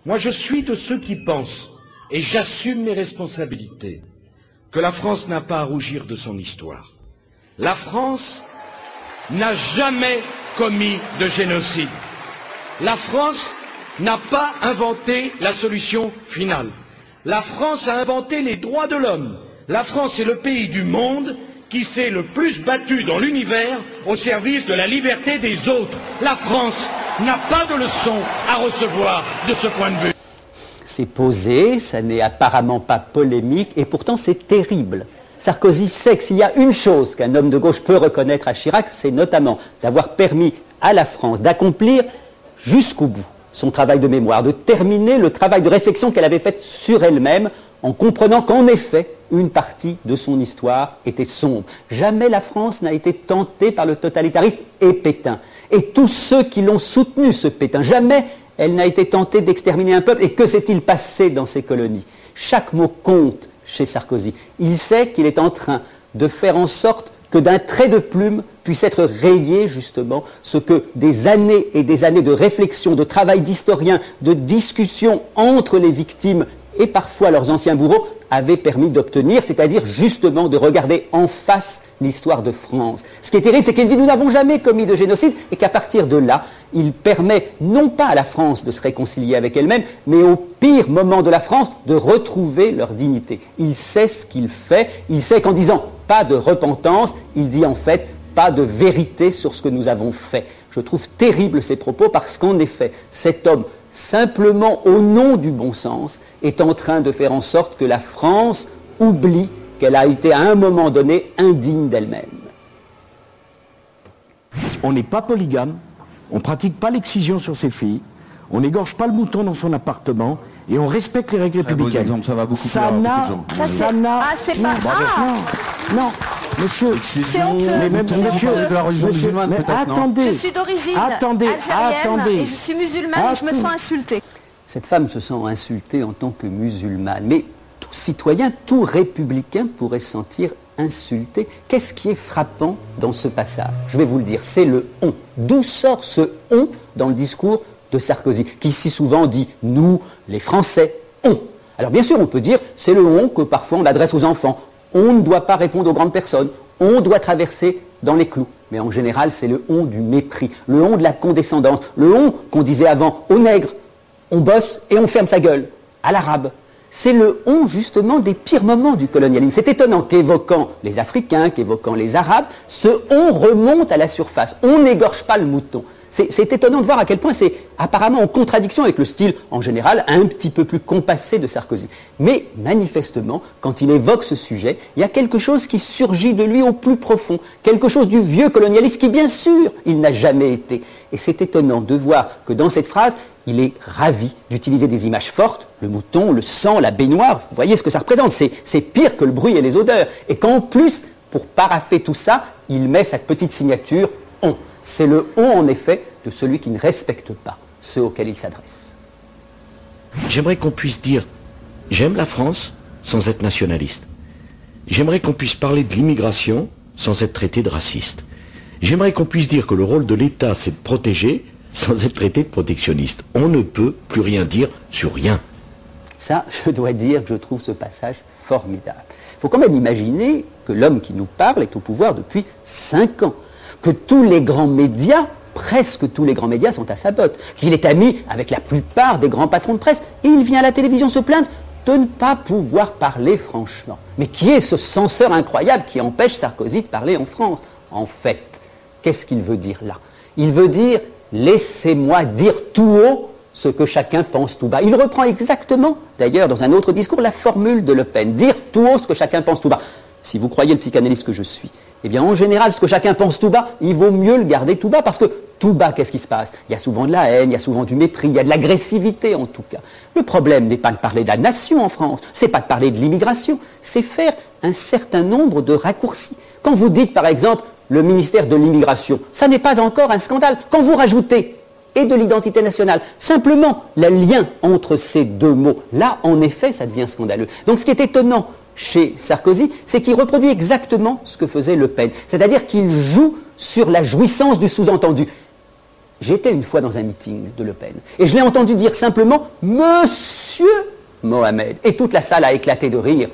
Moi, je suis de ceux qui pensent, et j'assume mes responsabilités, que la France n'a pas à rougir de son histoire. La France n'a jamais commis de génocide. La France n'a pas inventé la solution finale. La France a inventé les droits de l'homme. La France est le pays du monde qui s'est le plus battu dans l'univers au service de la liberté des autres. La France n'a pas de leçon à recevoir de ce point de vue. C'est posé, ça n'est apparemment pas polémique, et pourtant c'est terrible. Sarkozy sait que s'il y a une chose qu'un homme de gauche peut reconnaître à Chirac, c'est notamment d'avoir permis à la France d'accomplir jusqu'au bout son travail de mémoire, de terminer le travail de réflexion qu'elle avait fait sur elle-même, en comprenant qu'en effet, une partie de son histoire était sombre. Jamais la France n'a été tentée par le totalitarisme et Pétain. Et tous ceux qui l'ont soutenu, ce Pétain, jamais elle n'a été tentée d'exterminer un peuple. Et que s'est-il passé dans ces colonies? Chaque mot compte chez Sarkozy. Il sait qu'il est en train de faire en sorte que d'un trait de plume puisse être rayé justement ce que des années et des années de réflexion, de travail d'historien, de discussion entre les victimes et parfois leurs anciens bourreaux avaient permis d'obtenir, c'est-à-dire justement de regarder en face l'histoire de France. Ce qui est terrible, c'est qu'il dit « nous n'avons jamais commis de génocide » et qu'à partir de là, il permet non pas à la France de se réconcilier avec elle-même, mais au pire moment de la France de retrouver leur dignité. Il sait ce qu'il fait, il sait qu'en disant « pas de repentance », il dit en fait « pas de vérité sur ce que nous avons fait ». Je trouve terrible ces propos parce qu'en effet, cet homme, simplement au nom du bon sens, est en train de faire en sorte que la France oublie qu'elle a été à un moment donné indigne d'elle-même. On n'est pas polygame, on ne pratique pas l'excision sur ses filles, on n'égorge pas le mouton dans son appartement et on respecte les règles républicaines. Exemple, ça va beaucoup ça n'a... c'est pas... Non, monsieur... C'est honteux. Mais même monsieur de la religion musulmane, mais peut-être, non. attendez. Je suis d'origine algérienne et je suis musulmane et je me sens insultée. Cette femme se sent insultée en tant que musulmane, mais tout citoyen, tout républicain pourrait se sentir insulté. Qu'est-ce qui est frappant dans ce passage? Je vais vous le dire, c'est le « on ». D'où sort ce « on » dans le discours de Sarkozy, qui si souvent dit « nous, les Français, on ». Alors bien sûr, on peut dire, c'est le « on » que parfois on adresse aux enfants. On ne doit pas répondre aux grandes personnes, on doit traverser dans les clous. Mais en général, c'est le « on » du mépris, le « on » de la condescendance, le « on » qu'on disait avant aux nègres. On bosse et on ferme sa gueule, à l'arabe. C'est le « on » justement des pires moments du colonialisme. C'est étonnant qu'évoquant les Africains, qu'évoquant les Arabes, ce « on » remonte à la surface. On n'égorge pas le mouton. C'est étonnant de voir à quel point c'est apparemment en contradiction avec le style, en général, un petit peu plus compassé de Sarkozy. Mais manifestement, quand il évoque ce sujet, il y a quelque chose qui surgit de lui au plus profond, quelque chose du vieux colonialiste qui, bien sûr, il n'a jamais été. Et c'est étonnant de voir que dans cette phrase, il est ravi d'utiliser des images fortes, le mouton, le sang, la baignoire, vous voyez ce que ça représente, c'est pire que le bruit et les odeurs. Et qu'en plus, pour parapher tout ça, il met sa petite signature « on ». C'est le « on » en effet de celui qui ne respecte pas ceux auxquels il s'adresse. J'aimerais qu'on puisse dire « j'aime la France » sans être nationaliste. J'aimerais qu'on puisse parler de l'immigration sans être traité de raciste. J'aimerais qu'on puisse dire que le rôle de l'État, c'est de protéger sans être traité de protectionniste. On ne peut plus rien dire sur rien. Ça, je dois dire que je trouve ce passage formidable. Il faut quand même imaginer que l'homme qui nous parle est au pouvoir depuis 5 ans, que tous les grands médias, presque tous les grands médias sont à sa botte, qu'il est ami avec la plupart des grands patrons de presse, et il vient à la télévision se plaindre de ne pas pouvoir parler franchement. Mais qui est ce censeur incroyable qui empêche Sarkozy de parler en France? En fait, qu'est-ce qu'il veut dire là? Il veut dire « laissez-moi dire tout haut ce que chacun pense tout bas ». Il reprend exactement, d'ailleurs dans un autre discours, la formule de Le Pen, dire tout haut ce que chacun pense tout bas. Si vous croyez le psychanalyste que je suis, eh bien en général, ce que chacun pense tout bas, il vaut mieux le garder tout bas, parce que tout bas, qu'est-ce qui se passe? Il y a souvent de la haine, il y a souvent du mépris, il y a de l'agressivité en tout cas. Le problème n'est pas de parler de la nation en France, c'est pas de parler de l'immigration, c'est faire un certain nombre de raccourcis. Quand vous dites par exemple le ministère de l'immigration, ça n'est pas encore un scandale. Quand vous rajoutez et de l'identité nationale, simplement le lien entre ces deux mots, là en effet ça devient scandaleux. Donc ce qui est étonnant chez Sarkozy, c'est qu'il reproduit exactement ce que faisait Le Pen. C'est-à-dire qu'il joue sur la jouissance du sous-entendu. J'étais une fois dans un meeting de Le Pen, et je l'ai entendu dire simplement « Monsieur Mohamed ». Et toute la salle a éclaté de rire.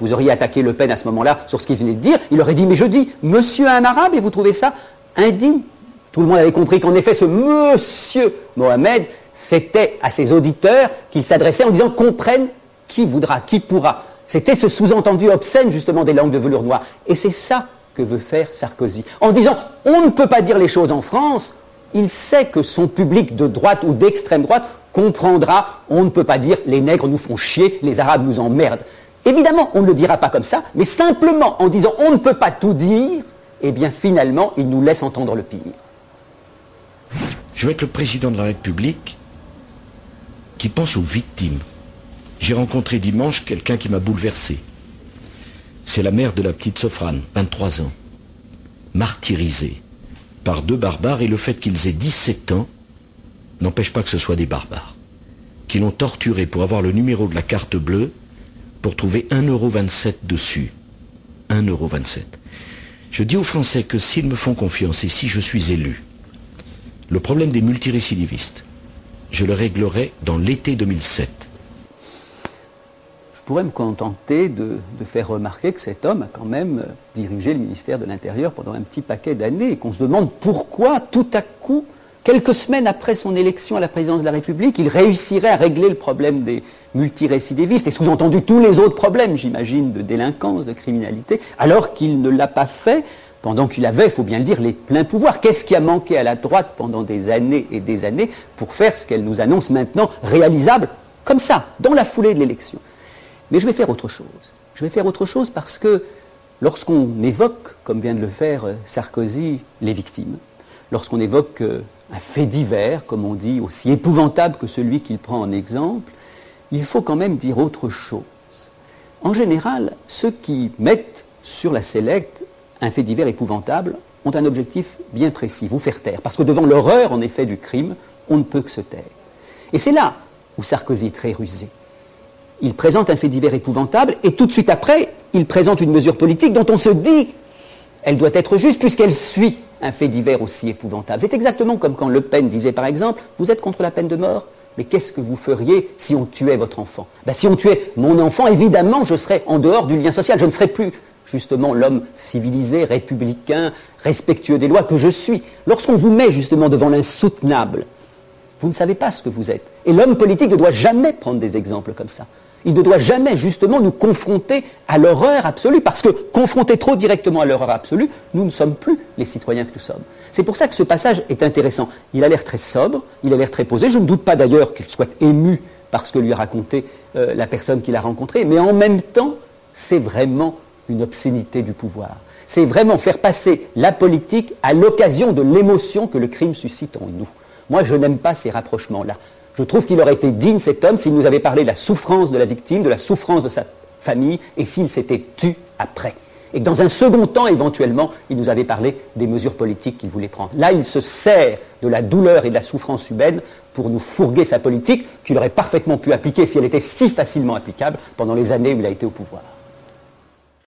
Vous auriez attaqué Le Pen à ce moment-là sur ce qu'il venait de dire, il aurait dit « Mais je dis Monsieur un arabe, et vous trouvez ça indigne ?» Tout le monde avait compris qu'en effet, ce Monsieur Mohamed, c'était à ses auditeurs qu'il s'adressait en disant « Comprenne qui voudra, qui pourra ». C'était ce sous-entendu obscène, justement, des langues de velours noir. Et c'est ça que veut faire Sarkozy. En disant « On ne peut pas dire les choses en France », il sait que son public de droite ou d'extrême droite comprendra « On ne peut pas dire les nègres nous font chier, les arabes nous emmerdent ». Évidemment, on ne le dira pas comme ça, mais simplement en disant « On ne peut pas tout dire », eh bien finalement, il nous laisse entendre le pire. Je veux être le président de la République qui pense aux victimes. J'ai rencontré dimanche quelqu'un qui m'a bouleversé. C'est la mère de la petite Sofrane, 23 ans, martyrisée par 2 barbares, et le fait qu'ils aient 17 ans n'empêche pas que ce soit des barbares, qui l'ont torturée pour avoir le numéro de la carte bleue pour trouver 1,27 € dessus. 1,27 €. Je dis aux Français que s'ils me font confiance et si je suis élu, le problème des multirécidivistes, je le réglerai dans l'été 2007. Je pourrais me contenter de faire remarquer que cet homme a quand même dirigé le ministère de l'Intérieur pendant un petit paquet d'années et qu'on se demande pourquoi, tout à coup, quelques semaines après son élection à la présidence de la République, il réussirait à régler le problème des multirécidivistes et sous-entendu tous les autres problèmes, j'imagine, de délinquance, de criminalité, alors qu'il ne l'a pas fait pendant qu'il avait, il faut bien le dire, les pleins pouvoirs. Qu'est-ce qui a manqué à la droite pendant des années et des années pour faire ce qu'elle nous annonce maintenant réalisable, comme ça, dans la foulée de l'élection? Mais je vais faire autre chose. Je vais faire autre chose parce que lorsqu'on évoque, comme vient de le faire Sarkozy, les victimes, lorsqu'on évoque un fait divers, comme on dit, aussi épouvantable que celui qu'il prend en exemple, il faut quand même dire autre chose. En général, ceux qui mettent sur la sellette un fait divers épouvantable ont un objectif bien précis, vous faire taire. Parce que devant l'horreur, en effet, du crime, on ne peut que se taire. Et c'est là où Sarkozy est très rusé. Il présente un fait divers épouvantable et tout de suite après, il présente une mesure politique dont on se dit elle doit être juste puisqu'elle suit un fait divers aussi épouvantable. C'est exactement comme quand Le Pen disait par exemple « Vous êtes contre la peine de mort ? Mais qu'est-ce que vous feriez si on tuait votre enfant ?» Si on tuait mon enfant, évidemment, je serais en dehors du lien social. Je ne serais plus justement l'homme civilisé, républicain, respectueux des lois que je suis. Lorsqu'on vous met justement devant l'insoutenable, vous ne savez pas ce que vous êtes. Et l'homme politique ne doit jamais prendre des exemples comme ça. Il ne doit jamais justement nous confronter à l'horreur absolue, parce que confrontés trop directement à l'horreur absolue, nous ne sommes plus les citoyens que nous sommes. C'est pour ça que ce passage est intéressant. Il a l'air très sobre, il a l'air très posé. Je ne doute pas d'ailleurs qu'il soit ému par ce que lui a raconté la personne qu'il a rencontrée, mais en même temps, c'est vraiment une obscénité du pouvoir. C'est vraiment faire passer la politique à l'occasion de l'émotion que le crime suscite en nous. Moi, je n'aime pas ces rapprochements-là. Je trouve qu'il aurait été digne, cet homme, s'il nous avait parlé de la souffrance de la victime, de la souffrance de sa famille, et s'il s'était tu après. Et que dans un second temps, éventuellement, il nous avait parlé des mesures politiques qu'il voulait prendre. Là, il se sert de la douleur et de la souffrance humaine pour nous fourguer sa politique, qu'il aurait parfaitement pu appliquer si elle était si facilement applicable pendant les années où il a été au pouvoir.